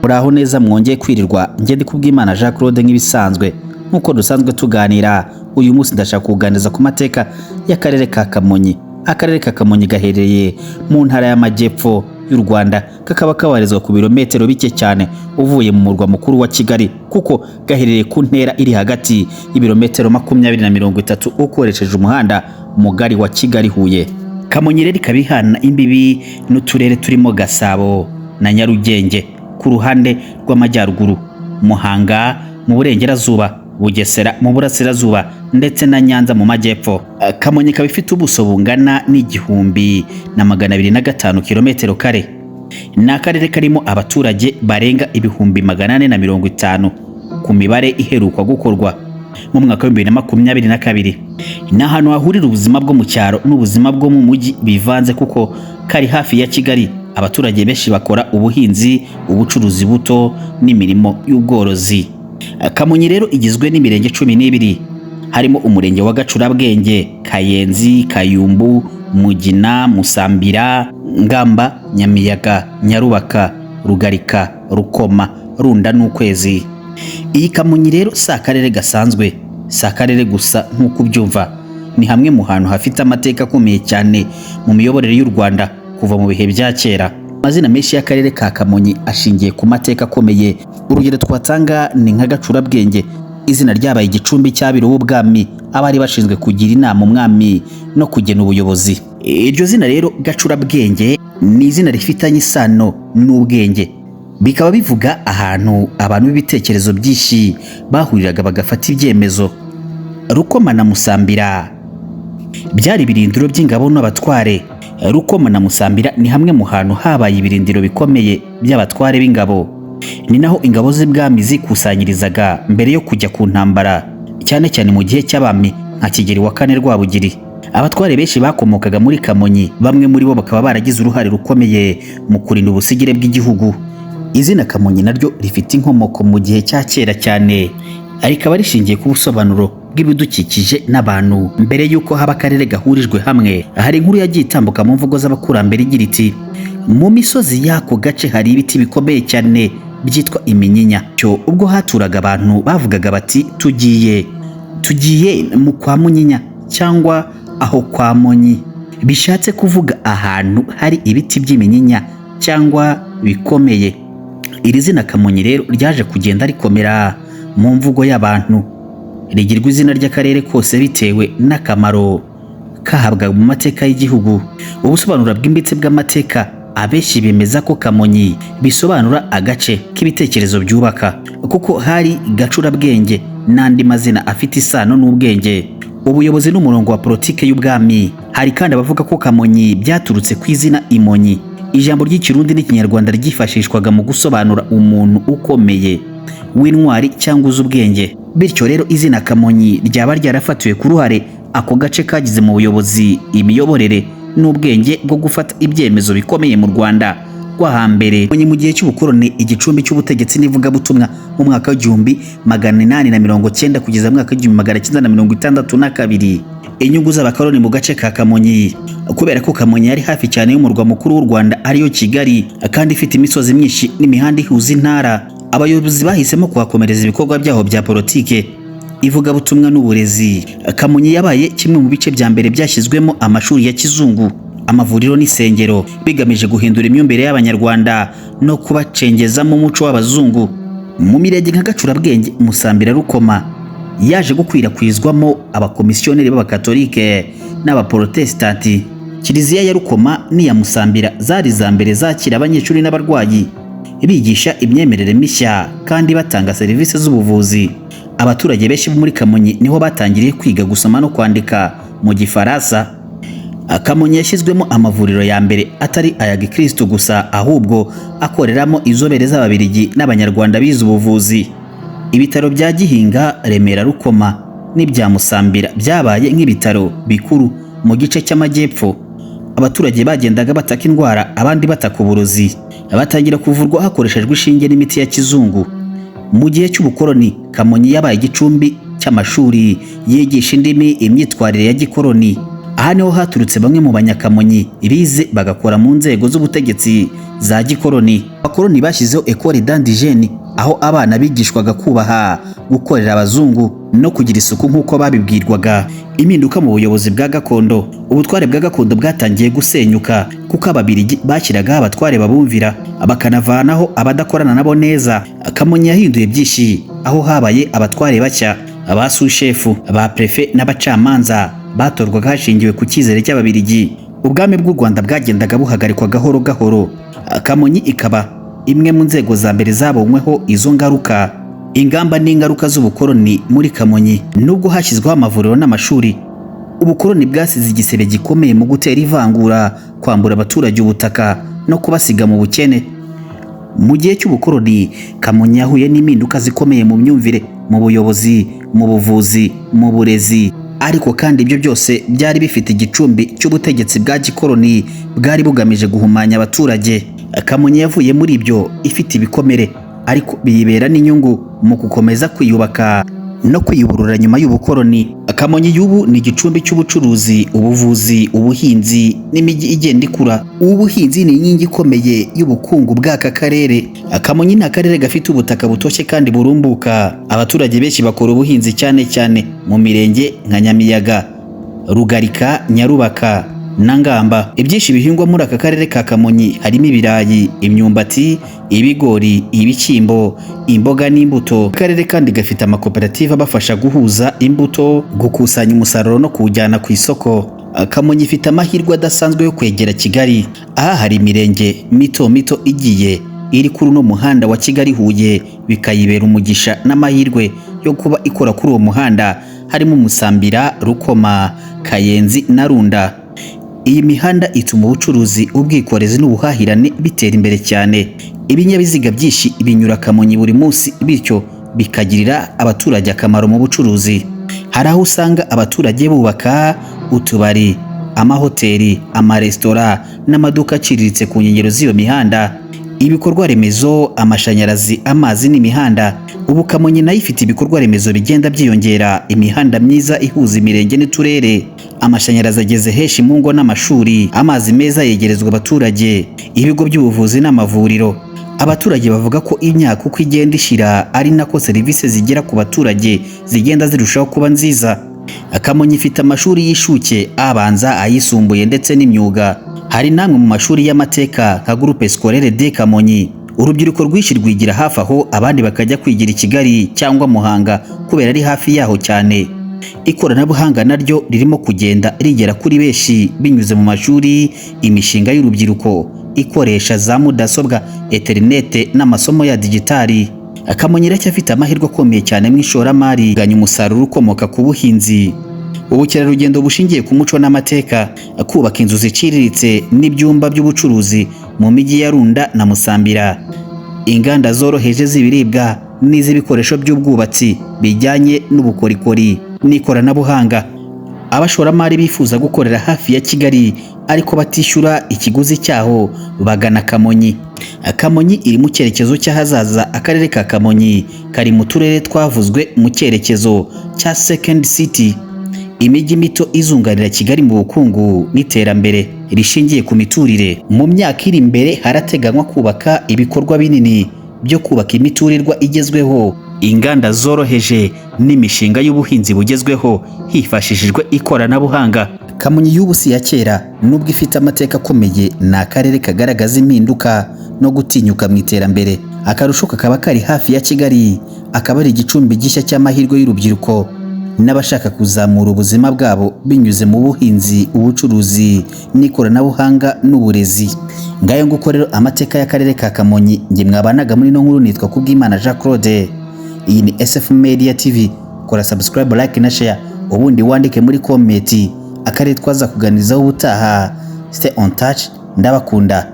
Muraho neza mwongeye kwirirwa njye ndi kubw'Imana Jean Claude nk'ibisanzwe nkuko dusanzwe tuganira. Uyu munsi ndashaka kuganiriza ku mateka y'akarere ka Kamonyi. Akarere ka Kamonyi gaherereye mu ntara y'Amajyepfo y'u Rwanda, kakaba kabarizwa ku birometero bike cyane uvuye mu murwa mukuru wa Kigali, kuko gaherereye ku ntera iri hagati y'ibirometero 20 na 30 ukoresheje umuhanda mugari wa Kigali Huye. Kamonyi rero ikabihana imbibi n'uturere turimo Gasabo na Nyarugenge ku ruhande rw'amajyaruguru, Muhanga mu burengerazuba, Bugesera mu burasirazuba ndetse na Nyanza mu majyepfo. Kamonyi ikaba ifite ubuso bungana n'igihumbi na 205 kilometero kare. Ni akarere karimo abaturage barenga 450 ku mibare iheruka gukorwa mu mwaka wa 2022. Ni ahantu hahurira ubuzima bwo mu cyaro n'ubuzima bwo mu mujyi bivanze, kuko kari hafi ya Kigali. Abaturage benshi bakora ubuhinzi, ubucuruzi buto n'imirimo y'ubworozi. Kamonyi rero igizwe n'imirenge 12, harimo umurenge wa Gacurabwenge, Kayenzi, Kayumbu, Mugina, Musambira, Ngamba, Nyamiyaga, Nyarubaka, Rugarika, Rukoma, Runda n'Ukwezi. Iyi Kamonyi rero si akarere gasanzwe, si akarere gusa nk'uko ubyumva. Ni hamwe mu hantu hafite amateka akomeye cyane mu miyoborere y'u Rwanda kuva mu bihe bya kera. Amazina menshi y'akarere ka Kamonyi ashingiye ku mateka akomeye. Urugero twatanga ni nka Gacurabwenge, izina ryabaye igicumbi cy'abiru w'ubwami, abari bashinzwe kugira inama umwami no kugena ubuyobozi. Iryo zina rero Gacurabwenge ni izina rifitanye isano n'ubwenge, bikaba bivuga ahantu abantu b'ibitekerezo byinshi bahuriraga bagafata ibyemezo. Rukoma na Musambira byari ibirindiro by'ingabo n'abatware. Rukoma na Musambira ni hamwe mu hantu habaye ibirindiro bikomeye by'abatware b'ingabo. Ni naho ingabo z'ibwami zikusanyirizaga mbere yo kujya ku ntambara, cyane cyane mu gihe cy'abami nka Kigeli wa kane Rwabugiri. Abatware benshi bakomokaga muri Kamonyi, bamwe muri bo bakaba baragize uruhare rukomeye mu kurinda ubusigire bw'igihugu. Izina Kamonyi naryo rifite inkomoko mu gihe cya kera cyane, rikaba rishingiye ku busobanuro bw'ibidukikije n'abantu. Mbere y'uko haba akarere gahurijwe hamwe, hari inkuru yagiye itambuka mu mvugo z'abakurambere igira iti: mu misozi y'ako gace hari ibiti bikomeye cyane byitwa iminyinya. Cyo ubwo haturaga abantu bavugaga bati tugiye mu kwa Munyinya cyangwa aho kwa Monyi, bishatse kuvuga ahantu hari ibiti by'iminyinya cyangwa bikomeye. Iri zina Kamonyi rero ryaje kugenda rikomera mu mvugo y'abantu, rigirwa izina ry'akarere kose bitewe n'akamaro kahabwa mu mateka y'igihugu. Ubusobanuro bwimbitse bw'amateka, abenshi bemeza ko Kamonyi bisobanura agace k'ibitekerezo byubaka, kuko hari Gacurabwenge n'andi mazina afite isano n'ubwenge, ubuyobozi n'umurongo wa politike y'ubwami. Hari kandi abavuga ko Kamonyi byaturutse ku izina Imonyi, ijambo ry'ikirundi n'ikinyarwanda ryifashishwaga mu gusobanura umuntu ukomeye w'intwari cyangwa uzi ubwenge. Bityo rero izina Kamonyi ryaba ryarafatiwe ku ruhare ako gace kagize mu buyobozi, imiyoborere n'ubwenge bwo gufata ibyemezo bikomeye mu Rwanda rwo hambere. Kamonyi mu gihe cy'ubukoroni igicumbi cy'ubutegetsi n'ivugabutumwa mu mwaka w'1890 kugeza mu mwaka w'1962. Inyungu z'abakoroni mu gace ka Kamonyi, kubera ko Kamonyi yari hafi cyane y'umurwa mukuru w'u Rwanda ariyo Kigali, kandi ifite imisozi myinshi n'imihanda ihuza intara, abayobozi bahisemo kuhakomereza ibikorwa byaho bya politike, ivugabutumwa n'uburezi. Kamonyi yabaye kimwe mu bice bya mbere byashyizwemo amashuri ya kizungu, amavuriro n'isengero, bigamije guhindura imyumvire y'Abanyarwanda no kubacengezamo umuco w'abazungu. Mu mirenge nka Gacurabwenge, Musambira, Rukoma yaje gukwirakwizwamo abakomisiyoneri b'abakatolike n'abaprotesitanti. Kiliziya ya Rukoma n'iya Musambira zari za mbere zakira abanyeshuri n'abarwayi, bigisha imyemerere mishya kandi batanga serivisi z'ubuvuzi. Abaturage benshi bo muri Kamonyi niho batangiriye kwiga gusoma no kwandika mu Gifaransa. Kamonyi yashyizwemo amavuriro ya mbere atari aya Gikristo gusa, ahubwo akoreramo izobere z'Ababiligi n'Abanyarwanda bize ubuvuzi. Ibitaro bya Gihinga, Remera, Rukoma n'ibya Musambira byabaye nk'ibitaro bikuru mu gice cy'amajyepfo. Abaturage bagendaga bataka indwara, abandi bataka uburozi, batangira kuvurwa hakoreshejwe ishinge n'imiti ya kizungu. Mu gihe cy'ubukoroni, Kamonyi yabaye igicumbi cy'amashuri yigisha indimi, imyitwarire ya gikoroni. aha niho haturutse bamwe mu banyakamonyi bize bagakora mu nzego z'ubutegetsi za gikoloni. Abakoloni bashyizeho Ecole d'Indigène aho abana bigishwaga kubaha, gukorera abazungu no kugira isuku nk'uko babibwirwaga. Impinduka mu buyobozi bwa gakondo. Ubutware bwa gakondo bwatangiye gusenyuka kuko Ababiligi bashyiragaho abatware babumvira bakanavanaho abadakorana nabo neza. Kamonyi yahinduye byinshi aho habaye abatware bashya, aba sushefu, aba prefe n'abacamanza batorwaga hashingiwe ku cyizere cy'Ababiligi. Ubwami bw'u Rwanda bwagendaga buhagarikwa gahoro gahoro. Kamonyi ikaba imwe mu nzego za mbere zabonyweho izo ngaruka. Ingamba n'ingaruka z'ubukoloni muri Kamonyi. Nubwo hashyizweho amavuriro n'amashuri, ubukoloni bwasize igisebe gikomeye mu gutera ivangura, kwambura abaturage ubutaka no kubasiga mu bukene. Mu gihe cy'ubukoloni, Kamonyi yahuye n'impinduka zikomeye mu myumvire, mu buyobozi, mu buvuzi, mu burezi. Ariko kandi ibyo byose byari bifite igicumbi cy'ubutegetsi bwa gikoloni bwari bugamije guhumanya abaturage. Kamonyi yavuye muri ibyo ifite ibikomere, ariko biyibera n'inyungu mu gukomeza kwiyubaka no kwiyuburura nyuma y'ubukoloni. Kamonyi y'ubu ni igicumbi cy'ubucuruzi, ubuvuzi, ubuhinzi n'imijyi igenda ikura. Ubuhinzi ni inkingi ikomeye y'ubukungu bw'aka karere. Kamonyi ni akarere gafite ubutaka butoshye kandi burumbuka. Abaturage benshi bakora ubuhinzi cyane cyane mu mirenge nka Nyamiyaga, Rugarika, Nyarubaka na Ngamba. Ibyinshi bihingwa muri aka karere ka Kamonyi harimo ibirayi, imyumbati, ibigori, ibishyimbo, imboga n'imbuto. Akarere kandi gafite amakoperative abafasha guhuza imbuto, gukusanya umusaruro no kuwujyana ku isoko. Kamonyi ifite amahirwe adasanzwe yo kwegera Kigali. Aha hari imirenge mito mito igiye iri kuri uno muhanda wa Kigali Huye, bikayibera umugisha n'amahirwe yo kuba ikora kuri uwo muhanda, harimo Musambira, Rukoma, Kayenzi na Runda. Iyi mihanda ituma ubucuruzi, ubwikorezi n'ubuhahirane bitera imbere cyane. Ibinyabiziga byinshi binyura Kamonyi buri munsi, bityo bikagirira abaturage akamaro mu bucuruzi. Hari aho usanga abaturage bubaka utubari, amahoteli, amaresitora n'amaduka aciriritse ku nkengero z'iyo mihanda. Ibikorwa remezo, amashanyarazi, amazi n'imihanda. Ubu Kamonyi nayo ifite ibikorwa remezo bigenda byiyongera, imihanda myiza ihuza imirenge n'uturere, amashanyarazi ageze henshi mu ngo n'amashuri, amazi meza yegerezwa abaturage, ibigo by'ubuvuzi n'amavuriro. Abaturage bavuga ko imyaka uko igenda ishira ari nako serivisi zigera ku baturage zigenda zirushaho kuba nziza. Kamonyi ifite amashuri y'ishuke, abanza, ayisumbuye ndetse n'imyuga. Hari namwe mu mashuri y'amateka nka Groupe Scolaire de Kamonyi. Urubyiruko rwinshi rwigira hafi aho, abandi bakajya kwigira i Kigali cyangwa Muhanga kubera ari hafi yaho cyane. Ikoranabuhanga naryo ririmo kugenda rigera kuri benshi binyuze mu mashuri, imishinga y'urubyiruko ikoresha za mudasobwa, interinete n'amasomo ya digitali. Kamonyi iracyafite amahirwe akomeye cyane mu ishoramari, ganya umusaruro ukomoka ku buhinzi, ubukerarugendo bushingiye ku muco n'amateka, kubaka inzu ziciriritse n'ibyumba by'ubucuruzi mu mijyi ya Runda na Musambira, inganda zoroheje z'ibiribwa n'iz'ibikoresho by'ubwubatsi bijyanye n'ubukorikori n'ikoranabuhanga. Abashoramari bifuza gukorera hafi ya Kigali ariko batishyura ikiguzi cyaho bagana Kamonyi. Kamonyi iri mu cyerekezo cy'ahazaza. Akarere ka Kamonyi kari mu turere twavuzwe mu cyerekezo cya Second City, imijyi mito izunganira Kigali mu bukungu n'iterambere rishingiye ku miturire. Mu myaka iri imbere harateganywa kubaka ibikorwa binini byo kubaka imiturirwa igezweho, inganda zoroheje n'imishinga y'ubuhinzi bugezweho hifashishijwe ikoranabuhanga. Kamonyi y'ubu si ya kera, nubwo ifite amateka akomeye, ni akarere kagaragaza impinduka no gutinyuka mu iterambere. Akarusho kakaba kari hafi ya Kigali, akaba ari igicumbi gishya cy'amahirwe y'urubyiruko n'abashaka kuzamura ubuzima bwabo binyuze mu buhinzi, ubucuruzi n'ikoranabuhanga n'uburezi. Ngayo nguko rero amateka y'akarere ka Kamonyi. Nge mwabanaga muri no nkuru nitwa Kubwimana Jean Claude. Iyi ni SF Media TV. Kora subscribe, like na share, ubundi wandike muri comment akarere twaza kuganizaho ubutaha. Stay on touch, ndabakunda.